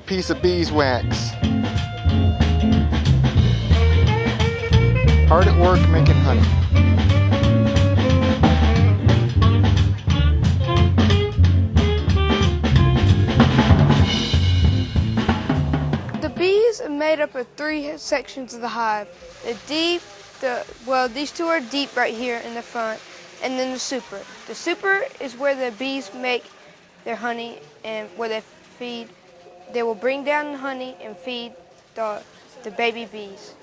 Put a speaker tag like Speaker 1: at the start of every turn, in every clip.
Speaker 1: piece of beeswax. Hard at work making honey.
Speaker 2: The bees are made up of 3 sections of the hive. The deep, these 2 are deep right here in the front, and then the super. The super is where the bees make their honey and where they feed. They will bring down the honey and feed the baby bees.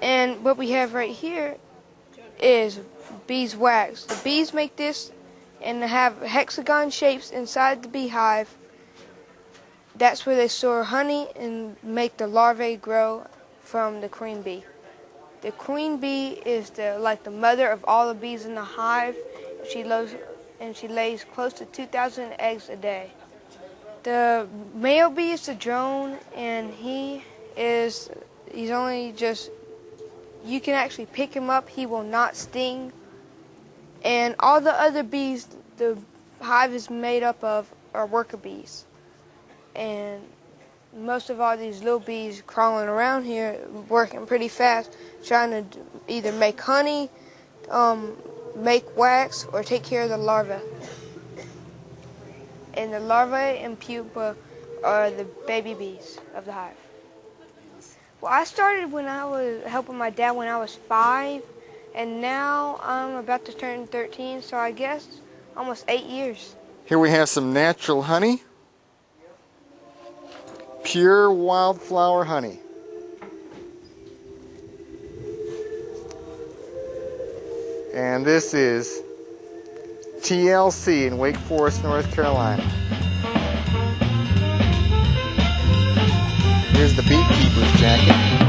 Speaker 2: And what we have right here is beeswax. The bees make this and have hexagon shapes inside the beehive. That's where they store honey and make the larvae grow from the queen bee. The queen bee is like the mother of all the bees in the hive. She lays close to 2,000 eggs a day. The male bee is the drone, and he's only just, you can actually pick him up. He will not sting. And all the other bees the hive is made up of are worker bees. And most of all these little bees crawling around here, working pretty fast, trying to either make honey, make wax, or take care of the larvae. And the larvae and pupa are the baby bees of the hive. Well, I started when I was helping my dad when I was 5, and now I'm about to turn 13, so I guess almost 8 years.
Speaker 1: Here we have some natural honey. Pure wildflower honey. And this is TLC in Wake Forest, North Carolina. Here's the beekeeper's jacket.